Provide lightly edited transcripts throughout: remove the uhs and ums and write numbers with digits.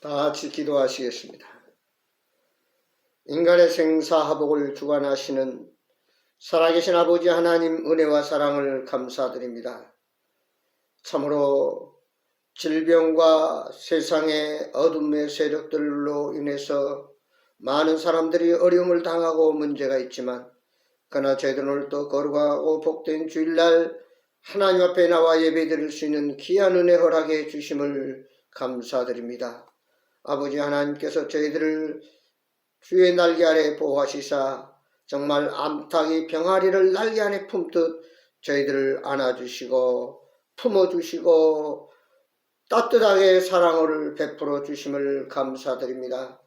다 같이 기도하시겠습니다. 인간의 생사화복을 주관하시는 살아계신 아버지 하나님 은혜와 사랑을 감사드립니다. 참으로 질병과 세상의 어둠의 세력들로 인해서 많은 사람들이 어려움을 당하고 문제가 있지만, 그러나 저희들은 오늘도 거룩하고 복된 주일날 하나님 앞에 나와 예배드릴 수 있는 귀한 은혜 허락해 주심을 감사드립니다. 아버지 하나님께서 저희들을 주의 날개 아래 보호하시사 정말 암탉이 병아리를 날개 안에 품듯 저희들을 안아주시고 품어주시고 따뜻하게 사랑을 베풀어 주심을 감사드립니다.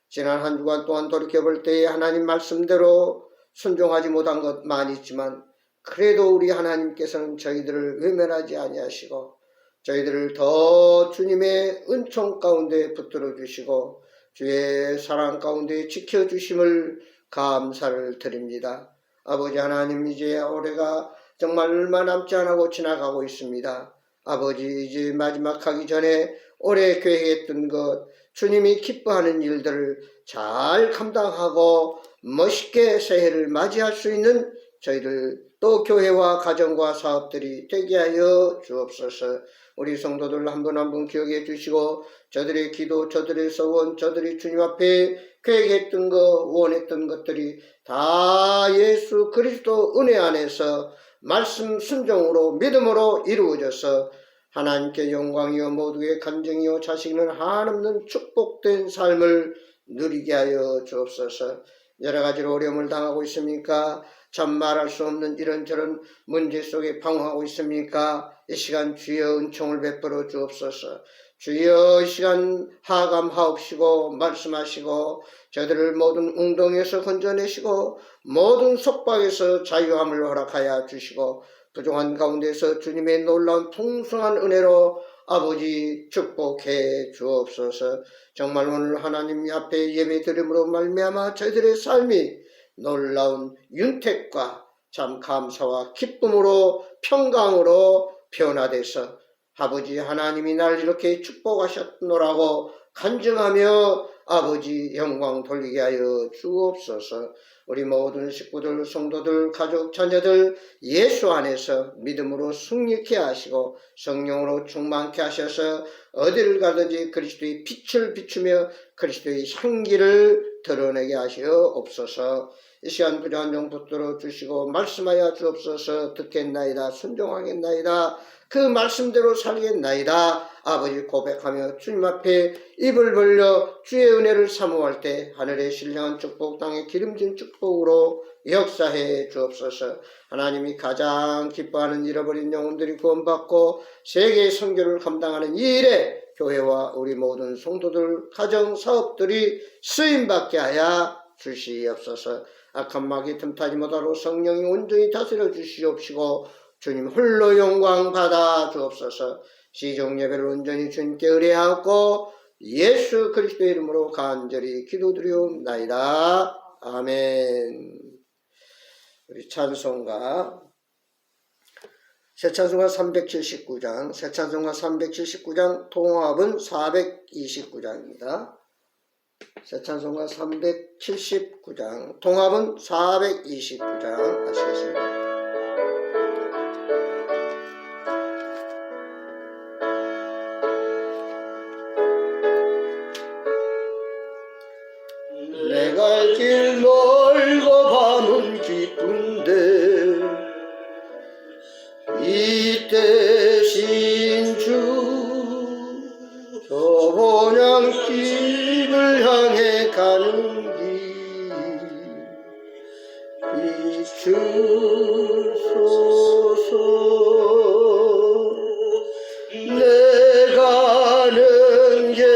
지난 한 주간 동안 돌이켜볼 때에 하나님 말씀대로 순종하지 못한 것 많이 있지만, 그래도 우리 하나님께서는 저희들을 외면하지 아니하시고 저희들을 더 주님의 은총 가운데 붙들어 주시고 주의 사랑 가운데 지켜주심을 감사를 드립니다. 아버지 하나님, 이제 올해가 정말 얼마 남지 않고 지나가고 있습니다. 아버지, 이제 마지막 하기 전에 올해 계획했던 것, 주님이 기뻐하는 일들을 잘 감당하고 멋있게 새해를 맞이할 수 있는 저희들 또 교회와 가정과 사업들이 되게 하여 주옵소서. 우리 성도들 한 분 한 분 기억해 주시고 저들의 기도, 저들의 소원, 저들이 주님 앞에 계획했던 것, 원했던 것들이 다 예수 그리스도 은혜 안에서 말씀 순종으로 믿음으로 이루어져서 하나님께 영광이요 모두의 간증이요 자식은 한없는 축복된 삶을 누리게 하여 주옵소서. 여러 가지로 어려움을 당하고 있습니까? 참 말할 수 없는 이런저런 문제 속에 방황하고 있습니까? 이 시간 주여 은총을 베풀어 주옵소서. 주여 이 시간 하감하옵시고 말씀하시고 저들을 모든 웅덩이에서 건져내시고 모든 속박에서 자유함을 허락하여 주시고 부족한 가운데서 주님의 놀라운 풍성한 은혜로 아버지 축복해 주옵소서. 정말 오늘 하나님 앞에 예배드림으로 말미암아 저희들의 삶이 놀라운 윤택과 참 감사와 기쁨으로 평강으로 변화돼서 아버지 하나님이 날 이렇게 축복하셨노라고 간증하며 아버지 영광 돌리게 하여 주옵소서. 우리 모든 식구들, 성도들, 가족, 자녀들 예수 안에서 믿음으로 승리케 하시고 성령으로 충만케 하셔서 어디를 가든지 그리스도의 빛을 비추며 그리스도의 향기를 드러내게 하시옵소서. 이 시간 부족한 종 붙들어 주시고 말씀하여 주옵소서. 듣겠나이다, 순종하겠나이다, 그 말씀대로 살겠나이다. 아버지 고백하며 주님 앞에 입을 벌려 주의 은혜를 사모할 때 하늘의 신령한 축복, 땅의 기름진 축복으로 역사해 주옵소서. 하나님이 가장 기뻐하는 잃어버린 영혼들이 구원받고 세계의 선교를 감당하는 이 일에 교회와 우리 모든 성도들, 가정, 사업들이 쓰임받게 하여 주시옵소서. 악한 마귀 틈타지 못하도록 성령이 온전히 다스려 주시옵시고 주님 홀로 영광 받아 주옵소서. 시종 예배를 온전히 주님께 의뢰하고 예수 그리스도의 이름으로 간절히 기도드리옵나이다. 아멘. 우리 찬송가 새 찬송가 379장, 새 찬송가 379장, 통합은 429장입니다. 새 찬송가 379장, 통합은 429장 하시겠습니다. 내 갈 길 멀고 밤은 깊은데 이때 신주 저 본향집을 향해 가는 길 비추소서. 내 가는 길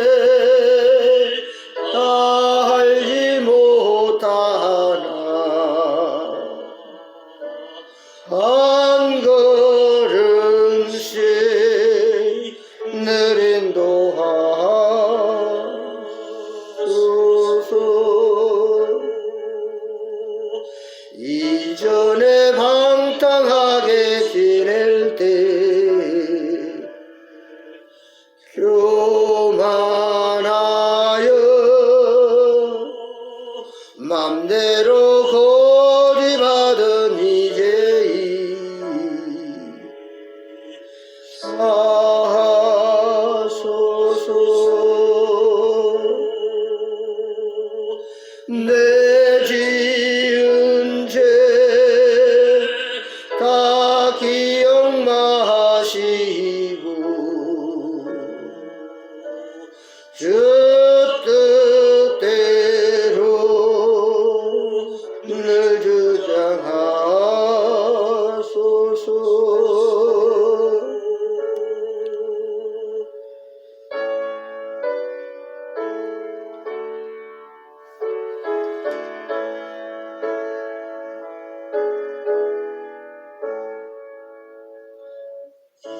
다 알지 못하나 한 걸음씩 늘 인도하소서. 주 뜻대로 늘 주장하소서.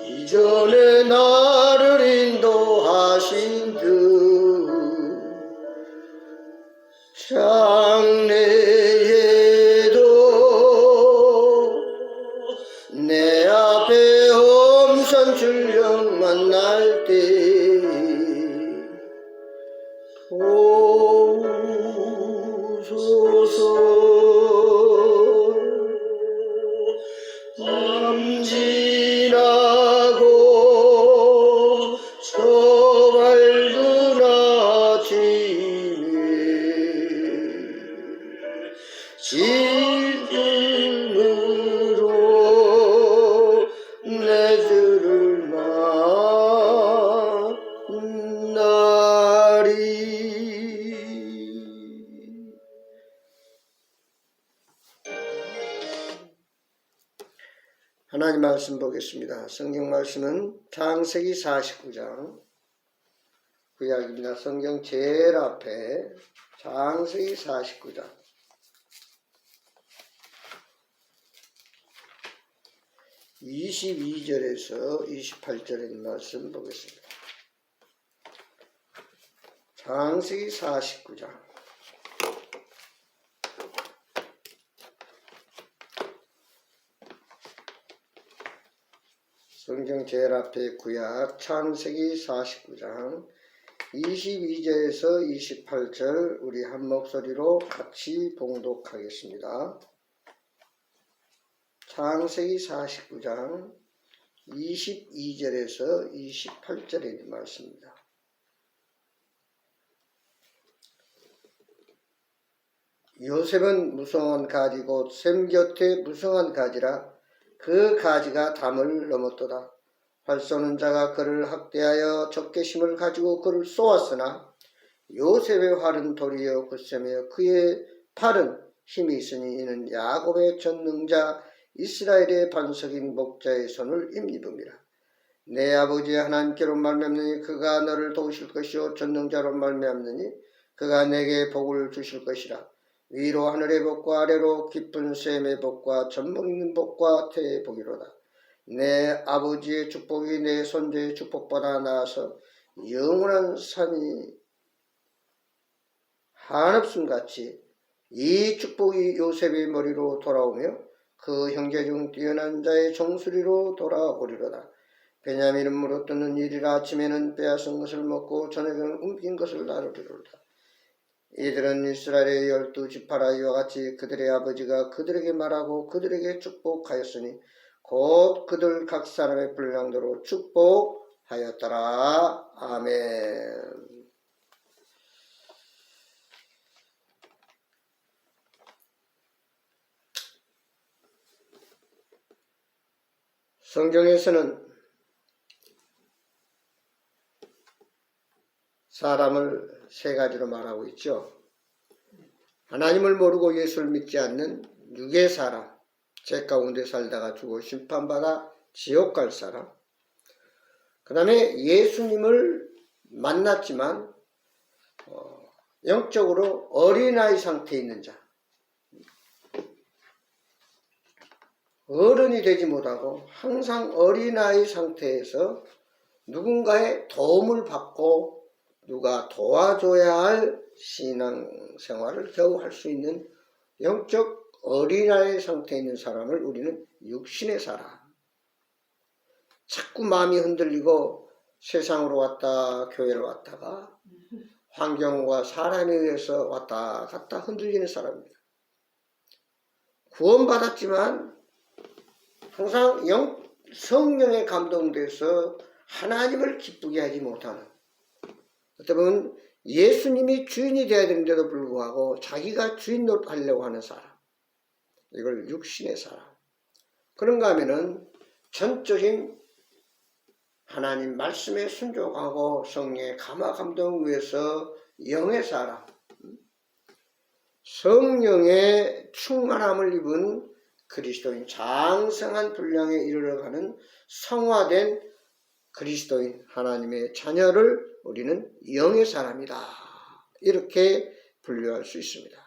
이전에 나를 인도하신 주 장래에도 내 앞에 엄선 출령 만날 때 오소서. 밤지나고 저 밝은 아침에 질음으로 내 주를 만나리. 하나님 말씀 보겠습니다. 성경 말씀은 창세기 49장 구약입니다. 성경 제일 앞에 창세기 49장 22절에서 28절의 말씀 보겠습니다. 창세기 49장 성경 제일 앞에 구약 창세기 49장 22절에서 28절 우리 한 목소리로 같이 봉독하겠습니다. 창세기 49장 22절에서 28절의 말씀입니다. 요셉은 무성한 가지고 셈 곁에 무성한 가지라 그 가지가 담을 넘었도다. 활 쏘는 자가 그를 학대하여 적개심을 가지고 그를 쏘았으나 요셉의 활은 도리어 굳세며 그의 팔은 힘이 있으니 이는 야곱의 전능자 이스라엘의 반석인 목자의 손을 힘입음이라. 내 아버지 하나님께로 말미암느니 그가 너를 도우실 것이요 전능자로 말미암느니 그가 내게 복을 주실 것이라. 위로 하늘의 복과 아래로 깊은 샘의 복과 전복 있는 복과 태의 복이로다. 내 아버지의 축복이 내 손자의 축복보다 나아서 영원한 산이 한없음같이 이 축복이 요셉의 머리로 돌아오며 그 형제 중 뛰어난 자의 정수리로 돌아오리로다. 베냐민은 물어뜯는 일이라. 아침에는 빼앗은 것을 먹고 저녁에는 옮긴 것을 나누리로다. 이들은 이스라엘의 12지파라. 이와 같이 그들의 아버지가 그들에게 말하고 그들에게 축복하였으니 곧 그들 각 사람의 분량대로 축복하였더라. 아멘. 성경에서는 사람을 세 가지로 말하고 있죠. 하나님을 모르고 예수를 믿지 않는 육의 사람, 죄 가운데 살다가 죽어 심판받아 지옥 갈 사람, 그 다음에 예수님을 만났지만 영적으로 어린아이 상태에 있는 자, 어른이 되지 못하고 항상 어린아이 상태에서 누군가의 도움을 받고 누가 도와줘야 할 신앙생활을 겨우 할 수 있는 영적 어린아이 상태에 있는 사람을 우리는 육신의 사람. 자꾸 마음이 흔들리고 세상으로 왔다 교회를 왔다가 환경과 사람에 의해서 왔다 갔다 흔들리는 사람입니다. 구원받았지만 항상 성령에 감동돼서 하나님을 기쁘게 하지 못하는, 어떻게 보면 예수님이 주인이 되어야 되는데도 불구하고 자기가 주인 노릇하려고 하는 사람, 이걸 육신의 사람. 그런가 하면은 전적인 하나님 말씀에 순종하고 성령의 감화 감동 위해서 영의 사람, 성령의 충만함을 입은 그리스도인, 장성한 분량에 이르러가는 성화된 그리스도인 하나님의 자녀를 우리는 영의 사람이다, 이렇게 분류할 수 있습니다.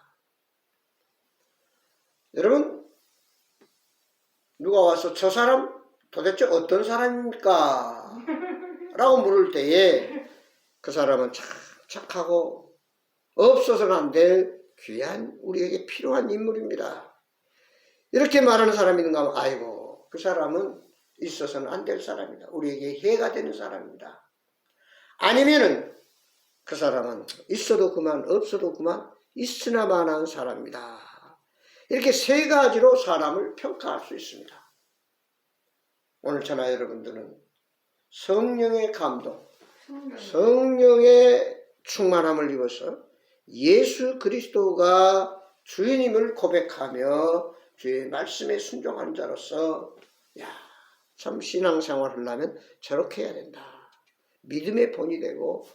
여러분, 누가 와서 저 사람 도대체 어떤 사람입니까? 라고 물을 때에 그 사람은 착하고 없어서는 안 될 귀한, 우리에게 필요한 인물입니다, 이렇게 말하는 사람이 있는가 하면, 아이고, 그 사람은 있어서는 안 될 사람이다, 우리에게 해가 되는 사람입니다. 아니면은 그 사람은 있어도 그만 없어도 그만 있으나 마나한 사람이다, 이렇게 세 가지로 사람을 평가할 수 있습니다. 오늘 저나 여러분들은 성령의 감동, 성령의 충만함을 입어서 예수 그리스도가 주인임을 고백하며 주의 말씀에 순종하는 자로서, 참 신앙생활 하려면 저렇게 해야 된다, 믿음의 본이 되고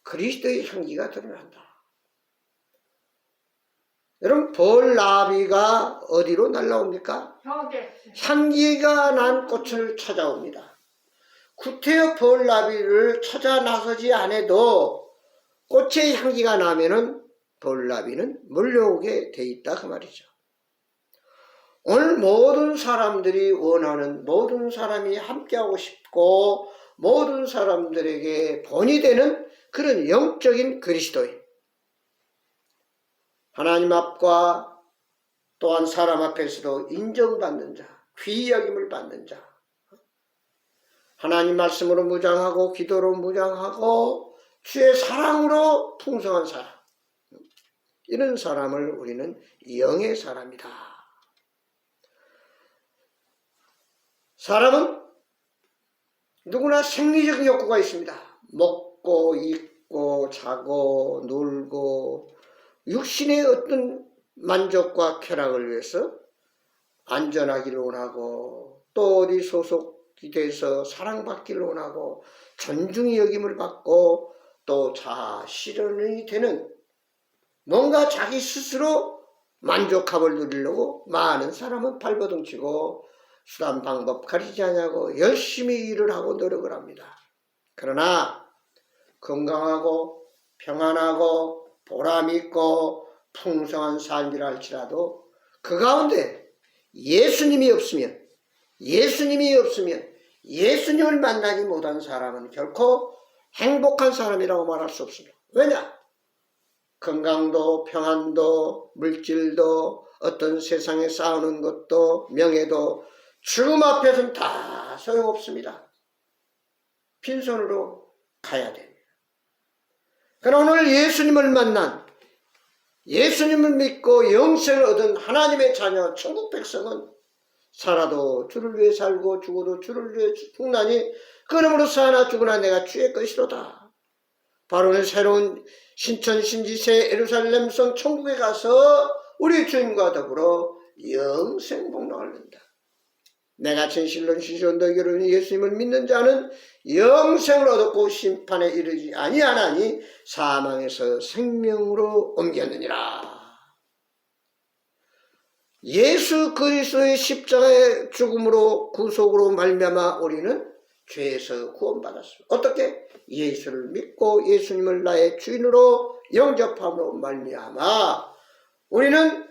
그리스도의 향기가 드러난다. 여러분, 벌나비가 어디로 날아옵니까? 향기가 난 꽃을 찾아옵니다. 구태여 벌나비를 찾아 나서지 않아도 꽃의 향기가 나면은 벌나비는 몰려오게 돼 있다, 그 말이죠. 오늘 모든 사람들이 원하는, 모든 사람이 함께하고 싶고 모든 사람들에게 본이 되는 그런 영적인 그리스도인, 하나님 앞과 또한 사람 앞에서도 인정받는 자, 귀히 여김을 받는 자, 하나님 말씀으로 무장하고 기도로 무장하고 주의 사랑으로 풍성한 사람, 이런 사람을 우리는 영의 사람이다. 사람은 누구나 생리적인 욕구가 있습니다. 먹고 입고 자고 놀고 육신의 어떤 만족과 쾌락을 위해서 안전하기를 원하고, 또 어디 소속이 돼서 사랑받기를 원하고 존중의 여김을 받고, 또 자아 실현이 되는 뭔가 자기 스스로 만족함을 누리려고 많은 사람은 발버둥치고 수단 방법 가리지 않냐고 열심히 일을 하고 노력을 합니다. 그러나 건강하고 평안하고 보람있고 풍성한 삶이라 할지라도 그 가운데 예수님이 없으면, 예수님을 만나지 못한 사람은 결코 행복한 사람이라고 말할 수 없습니다. 왜냐? 건강도 평안도 물질도 어떤 세상에 쌓아놓은 것도 명예도 죽음 앞에서는 다 소용없습니다. 빈손으로 가야 됩니다. 그러나 오늘 예수님을 만난, 예수님을 믿고 영생을 얻은 하나님의 자녀 천국 백성은 살아도 주를 위해 살고 죽어도 주를 위해 죽나니 그러므로 사나 죽으나 내가 주의 것이로다. 바로 새로운 신천 신지 새 예루살렘 성 천국에 가서 우리 주님과 더불어 영생 복락을 누린다. 내가 진실로 너희로 예수님을 믿는 자는 영생을 얻었고 심판에 이르지 아니하나니 사망에서 생명으로 옮겼느니라. 예수 그리스도의 십자가의 죽음으로 구속으로 말미암아 우리는 죄에서 구원받았습니다. 어떻게? 예수를 믿고 예수님을 나의 주인으로 영접함으로 말미암아 우리는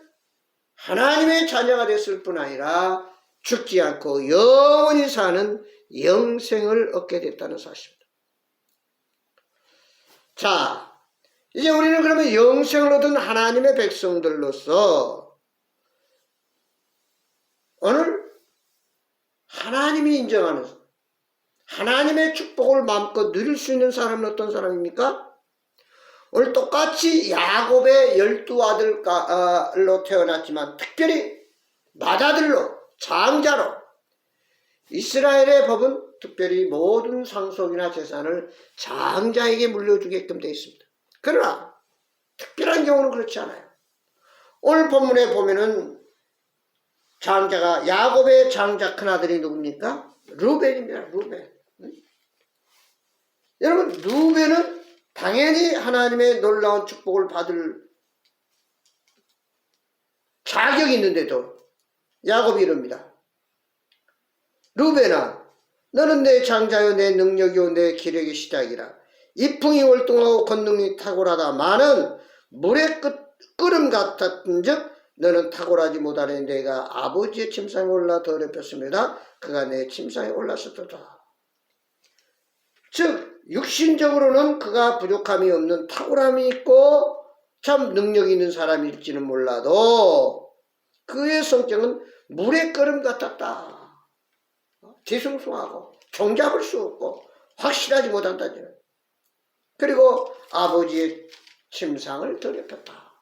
하나님의 자녀가 됐을 뿐 아니라 죽지 않고 영원히 사는 영생을 얻게 됐다는 사실입니다. 자, 이제 우리는 그러면 영생을 얻은 하나님의 백성들로서 오늘 하나님이 인정하는, 하나님의 축복을 마음껏 누릴 수 있는 사람은 어떤 사람입니까? 오늘 똑같이 야곱의 12아들로 태어났지만 특별히 맏아들로, 장자로, 이스라엘의 법은 특별히 모든 상속이나 재산을 장자에게 물려주게끔 되어 있습니다. 그러나 특별한 경우는 그렇지 않아요. 오늘 본문에 보면은 장자가, 야곱의 장자 큰아들이 누굽니까? 루벤입니다. 루벤. 여러분, 루벤은 당연히 하나님의 놀라운 축복을 받을 자격이 있는데도 야곱이 이릅니다. 루벤아, 너는 내 장자요 내 능력이요 내 기력의 시작이라. 이풍이 월등하고 권능이 탁월하다. 많은 물의 끓음 같았은즉 너는 탁월하지 못하니 내가 아버지의 침상에 올라 더럽혔습니다. 그가 내 침상에 올랐었도다. 즉 육신적으로는 그가 부족함이 없는 탁월함이 있고 참 능력이 있는 사람일지는 몰라도 그의 성격은 물의 끓음 같았다. 뒤숭숭하고 종잡을 수 없고 확실하지 못한다죠. 그리고 아버지의 침상을 더럽혔다.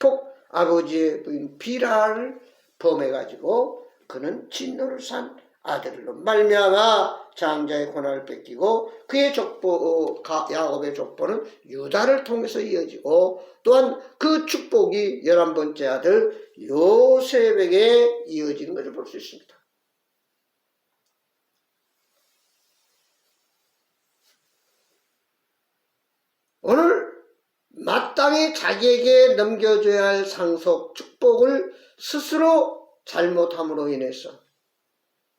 꼭 아버지의 부인 비라를 범해가지고 그는 진노를 산 아들로 말미암아 장자의 권한을 뺏기고 그의 족보 야곱의 족보는 유다를 통해서 이어지고 또한 그 축복이 11번째 아들 요셉에게 이어지는 것을 볼 수 있습니다. 오늘 마땅히 자기에게 넘겨줘야 할 상속 축복을 스스로 잘못함으로 인해서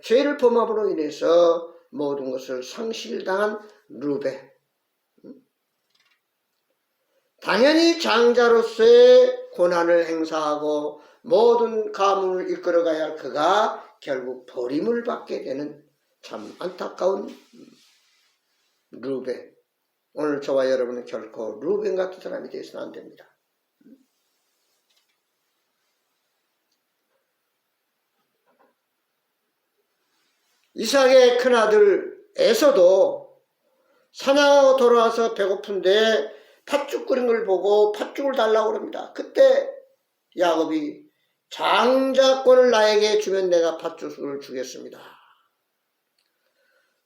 죄를 범함으로 인해서 모든 것을 상실당한 루벤. 당연히 장자로서의 권한을 행사하고 모든 가문을 이끌어가야 할 그가 결국 버림을 받게 되는 참 안타까운 루벤. 오늘 저와 여러분은 결코 루벤 같은 사람이 되어서는 안 됩니다. 이삭의 큰아들 에서도 사냥하고 돌아와서 배고픈데 팥죽 끓인 걸 보고 팥죽을 달라고 합니다. 그때 야곱이 장자권을 나에게 주면 내가 팥죽을 주겠습니다.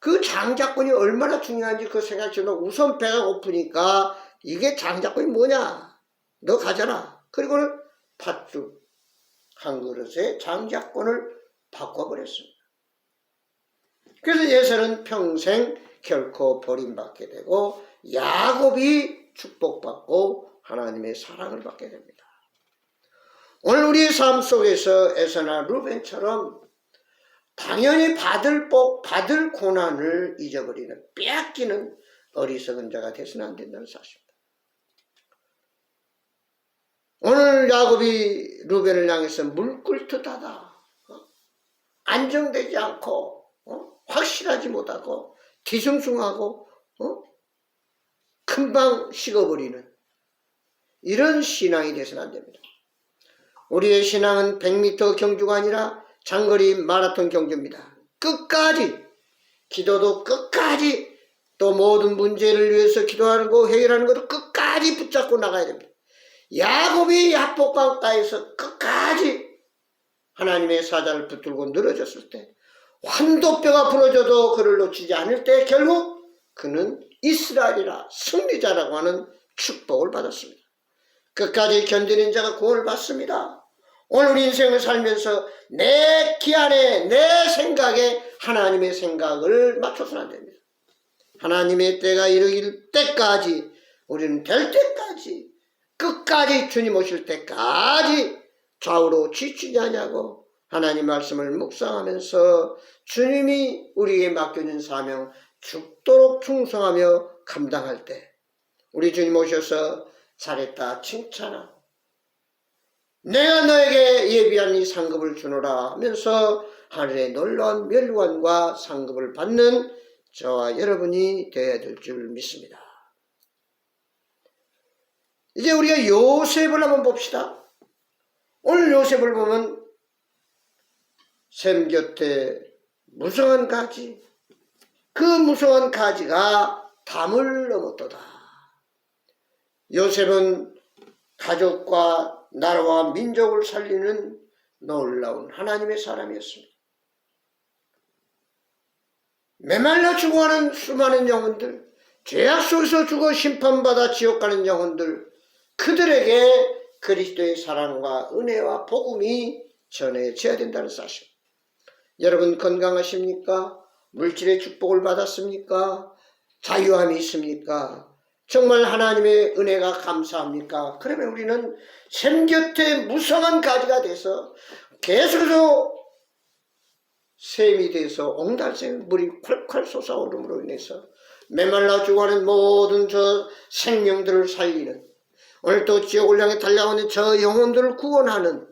그 장자권이 얼마나 중요한지 그 생각지만 우선 배가 고프니까 이게 장자권이 뭐냐? 너 가져라. 그리고는 팥죽 한 그릇에 장자권을 바꿔버렸습니다. 그래서 에서는 평생 결코 버림받게 되고 야곱이 축복받고 하나님의 사랑을 받게 됩니다. 오늘 우리의 삶 속에서 에서나 루벤처럼 당연히 받을 복, 받을 고난을 잊어버리는 빼앗기는 어리석은 자가 되서는 안 된다는 사실입니다. 오늘 야곱이 루벤을 향해서 물 끓듯 하다. 안정되지 않고 확실하지 못하고 뒤숭숭하고 금방 식어버리는 이런 신앙이 되서는 안 됩니다. 우리의 신앙은 100m 경주가 아니라 장거리 마라톤 경주입니다. 끝까지 기도도 끝까지 또 모든 문제를 위해서 기도하는 거 해결하는 것도 끝까지 붙잡고 나가야 됩니다. 야곱이 야복강가에서 끝까지 하나님의 사자를 붙들고 늘어졌을 때 환도뼈가 부러져도 그를 놓치지 않을 때 결국 그는 이스라엘이라 승리자라고 하는 축복을 받았습니다. 끝까지 견디는 자가 구원을 받습니다. 오늘 우리 인생을 살면서 내 기한에 내 생각에 하나님의 생각을 맞춰서는 안 됩니다. 하나님의 때가 이르길 때까지 우리는 될 때까지 끝까지 주님 오실 때까지 좌우로 지치지 않냐고 하나님 말씀을 묵상하면서 주님이 우리에게 맡겨진 사명 죽도록 충성하며 감당할 때 우리 주님 오셔서 잘했다 칭찬하고 내가 너에게 예비한 이 상급을 주노라 하면서 하늘의 놀라운 멸관과 상급을 받는 저와 여러분이 되어야 될 줄 믿습니다. 이제 우리가 요셉을 한번 봅시다. 오늘 요셉을 보면 샘 곁에 무성한 가지, 그 무성한 가지가 담을 넘었도다. 요셉은 가족과 나라와 민족을 살리는 놀라운 하나님의 사람이었습니다. 메말라 죽어가는 수많은 영혼들, 죄악 속에서 죽어 심판받아 지옥 가는 영혼들, 그들에게 그리스도의 사랑과 은혜와 복음이 전해져야 된다는 사실. 여러분 건강하십니까? 물질의 축복을 받았습니까? 자유함이 있습니까? 정말 하나님의 은혜가 감사합니까? 그러면 우리는 샘 곁에 무성한 가지가 돼서 계속해서 샘이 돼서 옹달샘 물이 콸콸 솟아오름으로 인해서 메말라 죽어가는 모든 저 생명들을 살리는, 오늘 또 지옥을 향해 달려가는 저 영혼들을 구원하는,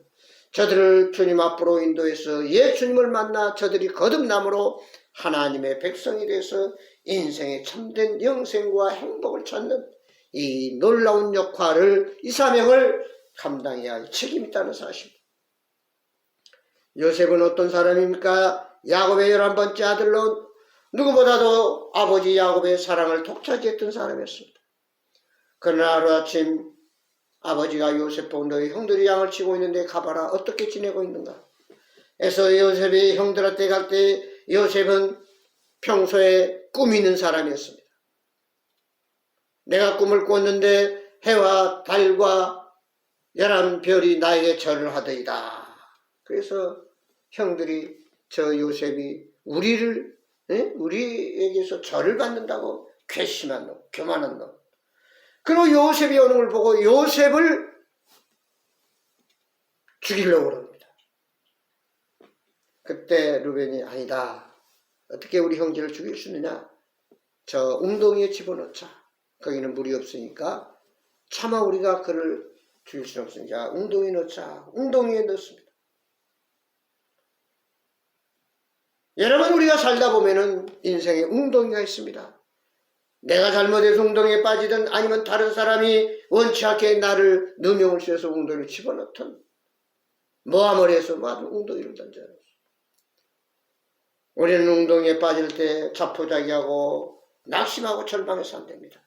저들을 주님 앞으로 인도해서 예수님을 만나 저들이 거듭남으로 하나님의 백성이 돼서 인생의 참된 영생과 행복을 찾는 이 놀라운 역할을, 이 사명을 감당해야 할 책임이 있다는 사실. 요셉은 어떤 사람입니까? 야곱의 11번째 아들로 누구보다도 아버지 야곱의 사랑을 독차지했던 사람이었습니다. 그러나 하루아침 아버지가 요셉 보고 너희 형들이 양을 치고 있는데 가봐라, 어떻게 지내고 있는가. 해서 요셉이 형들한테 갈 때 요셉은 평소에 꿈 있는 사람이었습니다. 내가 꿈을 꿨는데 해와 달과 11별이 나에게 절을 하더이다. 그래서 형들이 저 요셉이 우리에게서 절을 받는다고 괘씸한 놈, 교만한 놈. 그리고 요셉이 오는 걸 보고 요셉을 죽이려고 그럽니다. 그때 루벤이 아니다. 어떻게 우리 형제를 죽일 수 있느냐? 저 웅덩이에 집어넣자. 거기는 물이 없으니까 차마 우리가 그를 죽일 수는 없으니까 웅덩이에 넣자. 웅덩이에 넣습니다. 여러분, 우리가 살다 보면은 인생에 웅덩이가 있습니다. 내가 잘못해서 웅덩이에 빠지든 아니면 다른 사람이 원치 않게 나를 누명을 씌워서 웅덩이를 집어넣든 모함을 해서 웅덩이를 던져요. 우리는 웅덩이에 빠질 때 자포자기하고 낙심하고 절망해서 안 됩니다.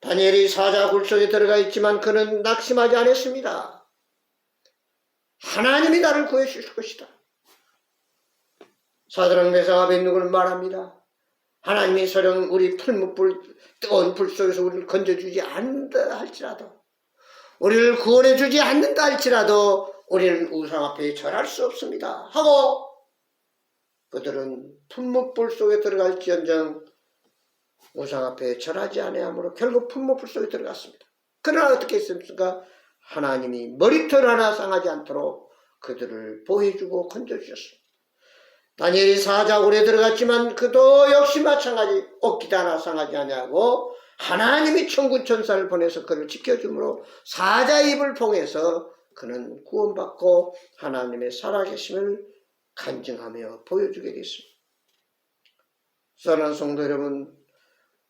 다니엘이 사자 굴 속에 들어가 있지만 그는 낙심하지 않았습니다. 하나님이 나를 구해 주실 것이다. 사드락 메삭 아벳느고는 말합니다. 하나님이 설령 우리 뜨거운 불 속에서 우리를 건져주지 않는다 할지라도, 우리를 구원해 주지 않는다 할지라도 우리는 우상 앞에 절할 수 없습니다 하고, 그들은 풀무불 속에 들어갈지언정 우상 앞에 절하지 아니하므로 결국 풀무불 속에 들어갔습니다. 그러나 어떻게 했습니까? 하나님이 머리털 하나 상하지 않도록 그들을 보호해주고 건져주셨습니다. 다니엘이 사자굴에 들어갔지만 그도 역시 마찬가지 옷깃 하나 상하지 아니하고 하나님이 천군 천사를 보내서 그를 지켜주므로 사자의 입을 통해서 그는 구원받고 하나님의 살아계심을 간증하며 보여주게 됐습니다. 사랑하는 성도 여러분,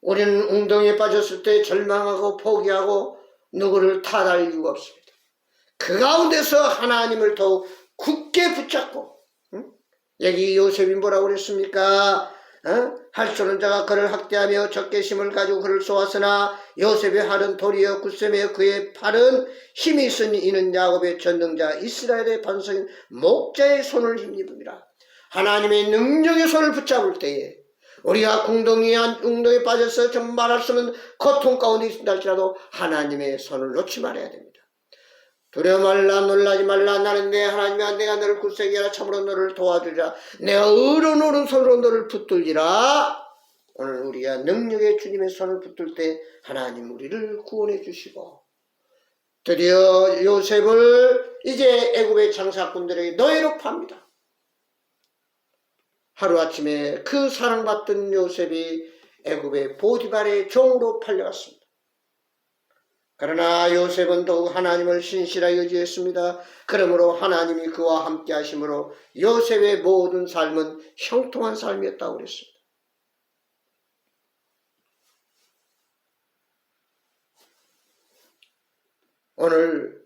우리는 웅덩이에 빠졌을 때 절망하고 포기하고 누구를 탓할 이유가 없습니다. 그 가운데서 하나님을 더욱 굳게 붙잡고, 여기 요셉이 뭐라고 그랬습니까? 할 수 없는 자가 그를 학대하며 적개심을 가지고 그를 쏘았으나 요셉의 팔은 돌이여 굳세며 그의 팔은 힘이 있으니 이는 야곱의 전능자 이스라엘의 반석인 목자의 손을 힘입니다. 하나님의 능력의 손을 붙잡을 때에 우리가 웅덩이에 빠져서 정말 말할 수 없는 고통 가운데 있다 할지라도 하나님의 손을 놓지 말아야 됩니다. 두려워 말라, 놀라지 말라. 나는 내 하나님이야. 내가 너를 굳세게 하라. 참으로 너를 도와주리라. 내가 의로운 오른손으로 너를 붙들리라. 오늘 우리가 능력의 주님의 손을 붙들 때 하나님 우리를 구원해 주시고, 드디어 요셉을 이제 애굽의 장사꾼들에게 노예로 팝니다. 하루아침에 그 사랑받던 요셉이 애굽의 보디발의 종으로 팔려갔습니다. 그러나 요셉은 더욱 하나님을 신실하게 의지했습니다. 그러므로 하나님이 그와 함께 하심으로 요셉의 모든 삶은 형통한 삶이었다고 그랬습니다. 오늘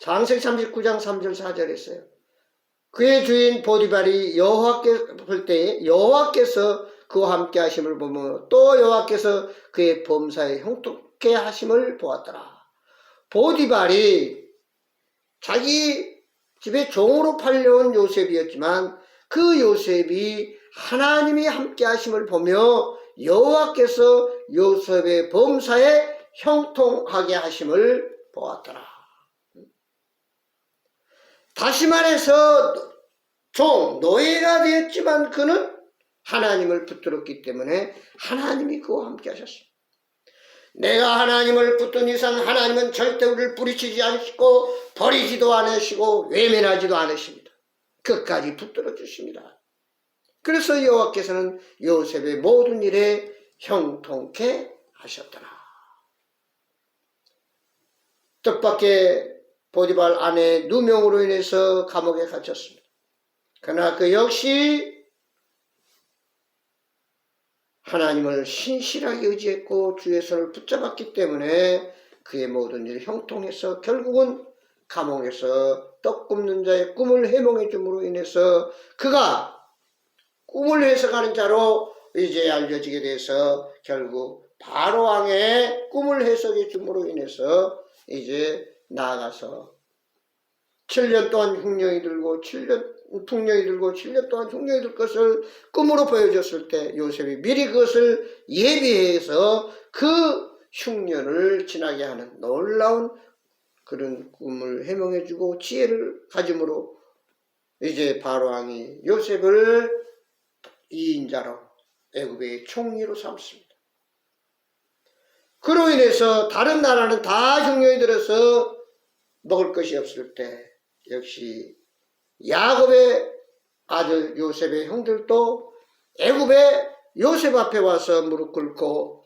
창세기 39장 3절 4절 했어요. 그의 주인 보디발이 여호와께 볼 때에 여호와께서 그와 함께 하심을 보며 또 여호와께서 그의 범사에 형통케 하심을 보았더라. 보디발이 자기 집에 종으로 팔려온 요셉이었지만 그 요셉이 하나님이 함께 하심을 보며 여호와께서 요셉의 범사에 형통하게 하심을 보았더라. 다시 말해서 노예가 되었지만 그는 하나님을 붙들었기 때문에 하나님이 그와 함께 하셨습니다. 내가 하나님을 붙든 이상 하나님은 절대 우리를 뿌리치지 않으시고 버리지도 않으시고 외면하지도 않으십니다. 끝까지 붙들어 주십니다. 그래서 여호와께서는 요셉의 모든 일에 형통케 하셨더라. 뜻밖의 보디발 아내의 누명으로 인해서 감옥에 갇혔습니다. 그러나 그 역시 하나님을 신실하게 의지했고 주의 손을 붙잡았기 때문에 그의 모든 일이 형통해서 결국은 감옥에서 떡 굽는 자의 꿈을 해몽해 줌으로 인해서 그가 꿈을 해석하는 자로 이제 알려지게 돼서 결국 바로 왕의 꿈을 해석해 줌으로 인해서 이제 나아가서 7년 동안 흉년이 들고 7년 동안 흉년이 들 것을 꿈으로 보여줬을 때 요셉이 미리 그것을 예비해서 그 흉년을 지나게 하는 놀라운 그런 꿈을 해몽해주고 지혜를 가짐으로 이제 바로왕이 요셉을 이인자로 애굽의 총리로 삼습니다. 그로 인해서 다른 나라는 다 흉년이 들어서 먹을 것이 없을 때 역시 야곱의 아들 요셉의 형들도 애굽의 요셉 앞에 와서 무릎 꿇고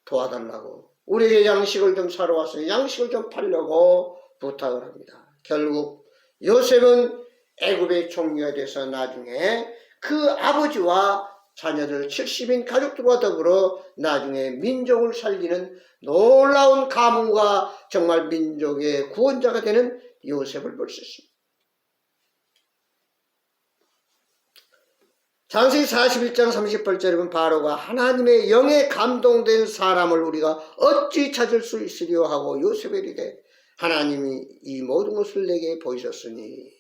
도와달라고 우리에게 양식을 좀 사러 왔으니 양식을 좀 팔려고 부탁을 합니다. 결국 요셉은 애굽의 총리가 돼서 나중에 그 아버지와 자녀들 70인 가족들과 더불어 나중에 민족을 살리는 놀라운 가문과 정말 민족의 구원자가 되는 요셉을 볼 수 있습니다. 창세기 41장 38절에 보면 바로가 하나님의 영에 감동된 사람을 우리가 어찌 찾을 수 있으리요 하고 요셉에 이르되 하나님이 이 모든 것을 내게 보이셨으니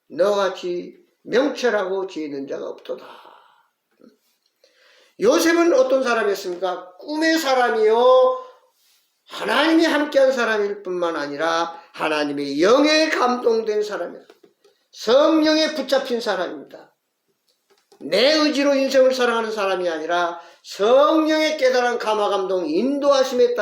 너같이 명철하고 지혜 있는 자가 없도다. 요셉은 어떤 사람이었습니까? 꿈의 사람이요 하나님이 함께한 사람일 뿐만 아니라 하나님의 영에 감동된 사람입니다. 성령에 붙잡힌 사람입니다. 내 의지로 인생을 살아가는 사람이 아니라 성령의 깨달은 감화 감동 인도하심에 따라